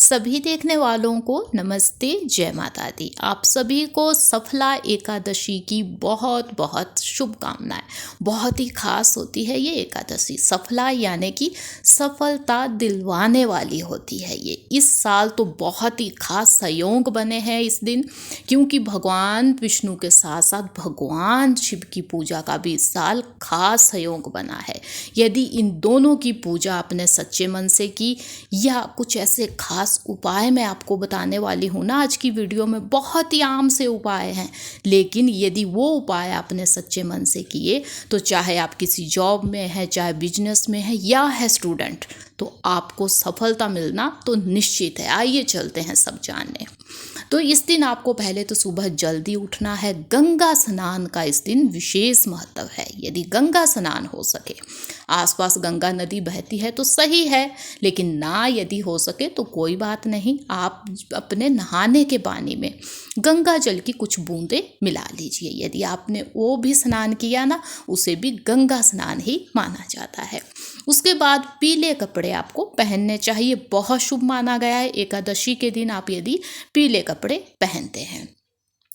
सभी देखने वालों को नमस्ते, जय माता दी। आप सभी को सफला एकादशी की बहुत बहुत शुभकामनाएं। बहुत ही खास होती है ये एकादशी। सफला यानी कि सफलता दिलवाने वाली होती है ये। इस साल तो बहुत ही खास संयोग बने हैं इस दिन, क्योंकि भगवान विष्णु के साथ साथ भगवान शिव की पूजा का भी इस साल खास संयोग बना है। यदि इन दोनों की पूजा आपने सच्चे मन से की या कुछ ऐसे खास उपाय मैं आपको बताने वाली हूँ ना आज की वीडियो में, बहुत ही आम से उपाय हैं, लेकिन यदि वो उपाय आपने सच्चे मन से किए तो चाहे आप किसी जॉब में है, चाहे बिजनेस में है या है स्टूडेंट, तो आपको सफलता मिलना तो निश्चित है। आइए चलते हैं सब जानने। तो इस दिन आपको पहले तो सुबह जल्दी उठना है। गंगा स्नान का इस दिन विशेष महत्व है। यदि गंगा स्नान हो सके, आसपास गंगा नदी बहती है तो सही है, लेकिन ना यदि हो सके तो कोई बात नहीं, आप अपने नहाने के पानी में गंगा जल की कुछ बूंदें मिला लीजिए। यदि आपने वो भी स्नान किया ना, उसे भी गंगा स्नान ही माना जाता है। उसके बाद पीले कपड़े आपको पहनने चाहिए। बहुत शुभ माना गया है एकादशी के दिन आप यदि पीले कपड़े पहनते हैं।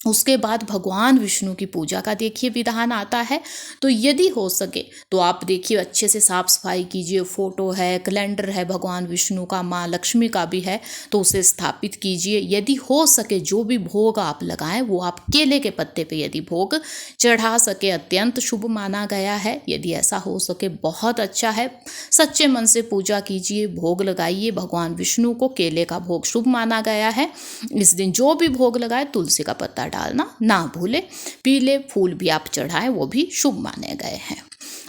उसके बाद भगवान विष्णु की पूजा का देखिए विधान आता है। तो यदि हो सके तो आप देखिए अच्छे से साफ सफाई कीजिए। फोटो है, कैलेंडर है भगवान विष्णु का, माँ लक्ष्मी का भी है, तो उसे स्थापित कीजिए। यदि हो सके जो भी भोग आप लगाएं वो आप केले के पत्ते पे यदि भोग चढ़ा सके, अत्यंत शुभ माना गया है। यदि ऐसा हो सके बहुत अच्छा है। सच्चे मन से पूजा कीजिए, भोग लगाइए भगवान विष्णु को। केले का भोग शुभ माना गया है। इस दिन जो भी भोग लगाए तुलसी का पत्ता डालना ना भूले। पीले फूल भी आप चढ़ाएं, वो भी शुभ माने गए हैं।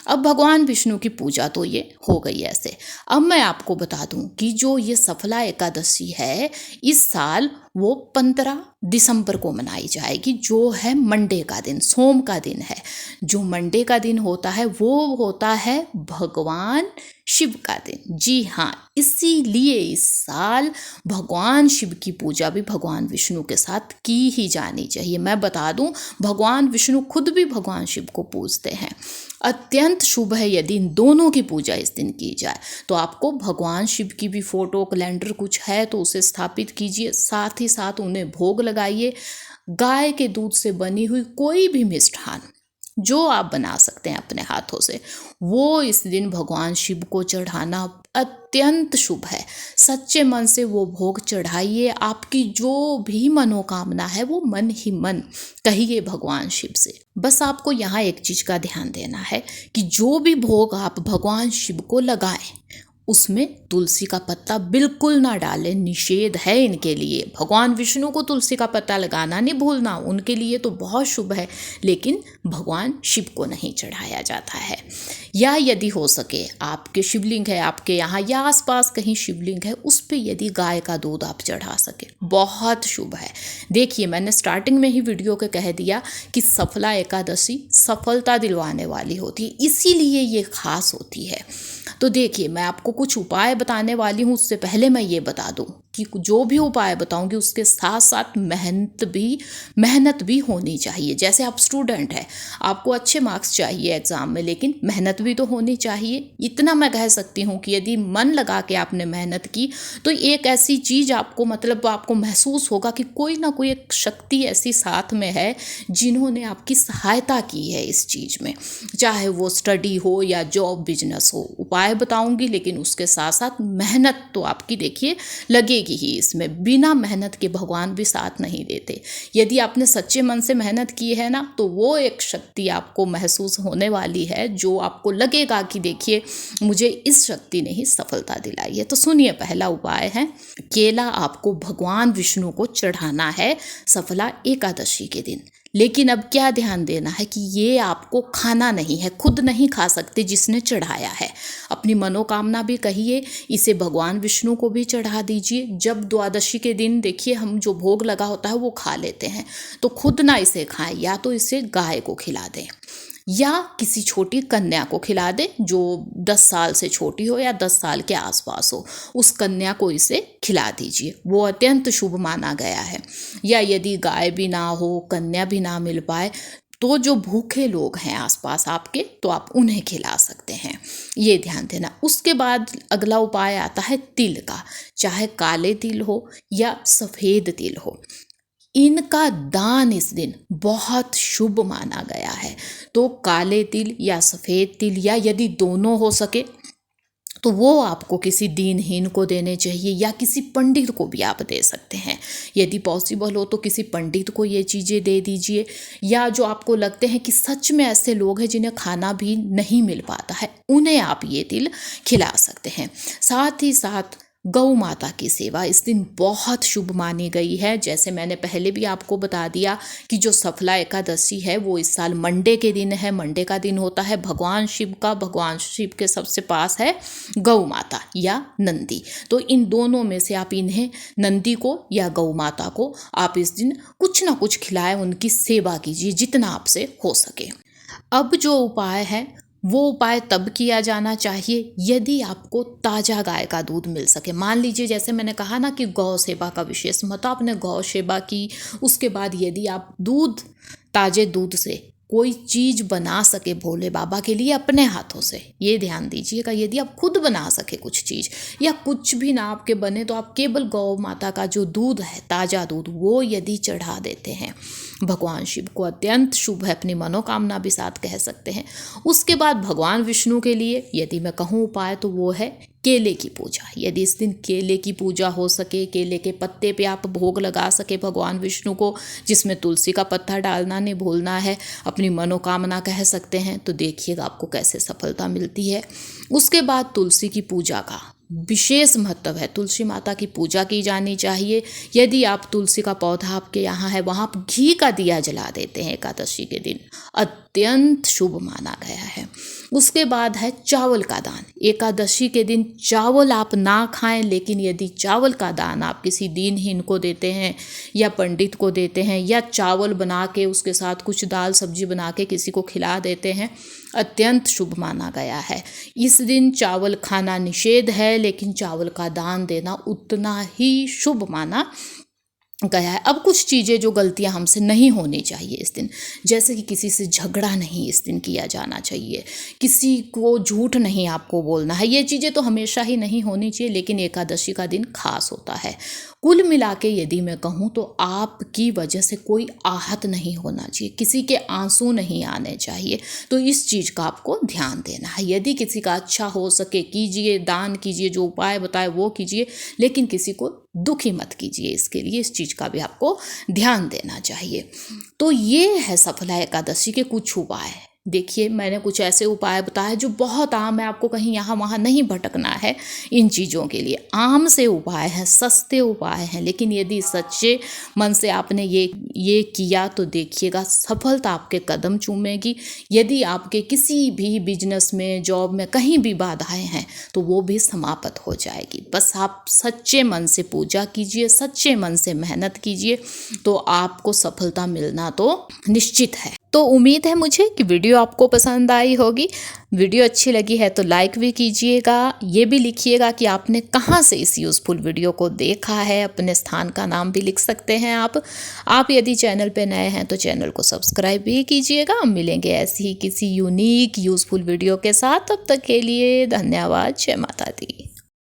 अब भगवान विष्णु की पूजा तो ये हो गई ऐसे। अब मैं आपको बता दूं कि जो ये सफला एकादशी है इस साल वो 15 दिसंबर को मनाई जाएगी, जो है मंडे का दिन, सोम का दिन है। जो मंडे का दिन होता है वो होता है भगवान शिव का दिन। जी हाँ, इसीलिए इस साल भगवान शिव की पूजा भी भगवान विष्णु के साथ की ही जानी चाहिए। मैं बता दूं, भगवान विष्णु खुद भी भगवान शिव को पूजते हैं। अत्यंत शुभ है यदि इन दोनों की पूजा इस दिन की जाए। तो आपको भगवान शिव की भी फोटो, कैलेंडर कुछ है तो उसे स्थापित कीजिए। साथ ही साथ उन्हें भोग लगाइए। गाय के दूध से बनी हुई कोई भी मिष्ठान जो आप बना सकते हैं अपने हाथों से, वो इस दिन भगवान शिव को चढ़ाना अत्यंत शुभ है। सच्चे मन से वो भोग चढ़ाइए। आपकी जो भी मनोकामना है वो मन ही मन कहिए भगवान शिव से। बस आपको यहाँ एक चीज का ध्यान देना है कि जो भी भोग आप भगवान शिव को लगाएं उसमें तुलसी का पत्ता बिल्कुल ना डालें। निषेध है इनके लिए। भगवान विष्णु को तुलसी का पत्ता लगाना नहीं भूलना, उनके लिए तो बहुत शुभ है, लेकिन भगवान शिव को नहीं चढ़ाया जाता है। या यदि हो सके आपके शिवलिंग है आपके यहाँ या आसपास कहीं शिवलिंग है, उस पर यदि गाय का दूध आप चढ़ा सके बहुत शुभ है। देखिए मैंने स्टार्टिंग में ही वीडियो के कह दिया कि सफला एकादशी सफलता दिलवाने वाली होती है, इसीलिए ये खास होती है। तो देखिए मैं आपको कुछ उपाय बताने वाली हूँ। उससे पहले मैं ये बता दूँ कि जो भी उपाय बताऊंगी उसके साथ साथ मेहनत भी होनी चाहिए। जैसे आप स्टूडेंट हैं, आपको अच्छे मार्क्स चाहिए एग्जाम में, लेकिन मेहनत भी तो होनी चाहिए। इतना मैं कह सकती हूँ कि यदि मन लगा के आपने मेहनत की तो एक ऐसी चीज़ आपको महसूस होगा कि कोई ना कोई एक शक्ति ऐसी साथ में है जिन्होंने आपकी सहायता की है इस चीज़ में, चाहे वो स्टडी हो या जॉब बिजनेस हो। उपाय बताऊंगी लेकिन उसके साथ साथ मेहनत तो आपकी देखिए लगेगी ही। इसमें बिना मेहनत के भगवान भी साथ नहीं देते। यदि आपने सच्चे मन से मेहनत की है ना, तो वो एक शक्ति आपको महसूस होने वाली है जो आपको लगेगा कि देखिए मुझे इस शक्ति ने ही सफलता दिलाई है। तो सुनिए, पहला उपाय है केला आपको भगवान विष्णु को चढ़ाना है सफला एकादशी के दिन। लेकिन अब क्या ध्यान देना है कि ये आपको खाना नहीं है, खुद नहीं खा सकते जिसने चढ़ाया है। अपनी मनोकामना भी कहिए, इसे भगवान विष्णु को भी चढ़ा दीजिए। जब द्वादशी के दिन देखिए हम जो भोग लगा होता है वो खा लेते हैं, तो खुद ना इसे खाएं, या तो इसे गाय को खिला दें या किसी छोटी कन्या को खिला दे जो 10 साल से छोटी हो या 10 साल के आसपास हो, उस कन्या को इसे खिला दीजिए। वो अत्यंत शुभ माना गया है। या यदि गाय भी ना हो, कन्या भी ना मिल पाए, तो जो भूखे लोग हैं आसपास आपके, तो आप उन्हें खिला सकते हैं, ये ध्यान देना। उसके बाद अगला उपाय आता है तिल का, चाहे काले तिल हो या सफ़ेद तिल हो, इनका दान इस दिन बहुत शुभ माना गया है। तो काले तिल या सफ़ेद तिल, या यदि दोनों हो सके तो वो आपको किसी दीनहीन को देने चाहिए, या किसी पंडित को भी आप दे सकते हैं। यदि पॉसिबल हो तो किसी पंडित को ये चीज़ें दे दीजिए, या जो आपको लगते हैं कि सच में ऐसे लोग हैं जिन्हें खाना भी नहीं मिल पाता है, उन्हें आप ये तिल खिला सकते हैं। साथ ही साथ गौ माता की सेवा इस दिन बहुत शुभ मानी गई है। जैसे मैंने पहले भी आपको बता दिया कि जो सफला एकादशी है वो इस साल मंडे के दिन है। मंडे का दिन होता है भगवान शिव का। भगवान शिव के सबसे पास है गौ माता या नंदी। तो इन दोनों में से आप इन्हें, नंदी को या गौ माता को, आप इस दिन कुछ ना कुछ खिलाएं, उनकी सेवा कीजिए जितना आपसे हो सके। अब जो उपाय है वो उपाय तब किया जाना चाहिए यदि आपको ताज़ा गाय का दूध मिल सके। मान लीजिए जैसे मैंने कहा ना कि गौ सेवा का विशेष महत्व, आपने गौ सेवा की, उसके बाद यदि आप दूध, ताज़े दूध से कोई चीज़ बना सके भोले बाबा के लिए अपने हाथों से, ये ध्यान दीजिएगा। यदि आप खुद बना सके कुछ चीज़, या कुछ भी ना आपके बने, तो आप केवल गौ माता का जो दूध है, ताज़ा दूध, वो यदि चढ़ा देते हैं भगवान शिव को, अत्यंत शुभ है, अपनी मनोकामना भी साथ कह सकते हैं। उसके बाद भगवान विष्णु के लिए यदि मैं कहूँ उपाय, तो वो है केले की पूजा। यदि इस दिन केले की पूजा हो सके, केले के पत्ते पे आप भोग लगा सके भगवान विष्णु को, जिसमें तुलसी का पत्ता डालना नहीं भूलना है, अपनी मनोकामना कह सकते हैं, तो देखिएगा आपको कैसे सफलता मिलती है। उसके बाद तुलसी की पूजा का विशेष महत्व है। तुलसी माता की पूजा की जानी चाहिए। यदि आप तुलसी का पौधा आपके यहाँ है, वहाँ आप घी का दिया जला देते हैं एकादशी के दिन, अत्यंत शुभ माना गया है। उसके बाद है चावल का दान। एकादशी के दिन चावल आप ना खाएं, लेकिन यदि चावल का दान आप किसी दीनहीन को देते हैं या पंडित को देते हैं, या चावल बना के उसके साथ कुछ दाल सब्जी बना के किसी को खिला देते हैं, अत्यंत शुभ माना गया है। इस दिन चावल खाना निषेध है, लेकिन चावल का दान देना उतना ही शुभ माना गया है। अब कुछ चीज़ें जो गलतियां हमसे नहीं होनी चाहिए इस दिन, जैसे कि किसी से झगड़ा नहीं इस दिन किया जाना चाहिए, किसी को झूठ नहीं आपको बोलना है, ये चीज़ें तो हमेशा ही नहीं होनी चाहिए, लेकिन एकादशी का दिन खास होता है। कुल मिला के यदि मैं कहूँ तो आपकी वजह से कोई आहत नहीं होना चाहिए, किसी के आंसू नहीं आने चाहिए, तो इस चीज़ का आपको ध्यान देना है। यदि किसी का अच्छा हो सके कीजिए, दान कीजिए, जो उपाय बताए वो कीजिए, लेकिन किसी को दुखी मत कीजिए। इसके लिए इस चीज़ का भी आपको ध्यान देना चाहिए। तो ये है सफला एकादशी के कुछ उपाय। देखिए, मैंने कुछ ऐसे उपाय बताए जो बहुत आम है, आपको कहीं यहाँ वहाँ नहीं भटकना है इन चीज़ों के लिए। आम से उपाय हैं, सस्ते उपाय हैं, लेकिन यदि सच्चे मन से आपने ये किया तो देखिएगा सफलता आपके कदम चूमेगी। यदि आपके किसी भी बिजनेस में, जॉब में कहीं भी बाधाएं हैं, तो वो भी समाप्त हो जाएगी। बस आप सच्चे मन से पूजा कीजिए, सच्चे मन से मेहनत कीजिए, तो आपको सफलता मिलना तो निश्चित है। तो उम्मीद है मुझे कि वीडियो आपको पसंद आई होगी। वीडियो अच्छी लगी है तो लाइक भी कीजिएगा। ये भी लिखिएगा कि आपने कहाँ से इस यूज़फुल वीडियो को देखा है, अपने स्थान का नाम भी लिख सकते हैं आप यदि चैनल पे नए हैं तो चैनल को सब्सक्राइब भी कीजिएगा। मिलेंगे ऐसी ही किसी यूनिक यूज़फुल वीडियो के साथ, तब तक के लिए धन्यवाद। जय माता दी।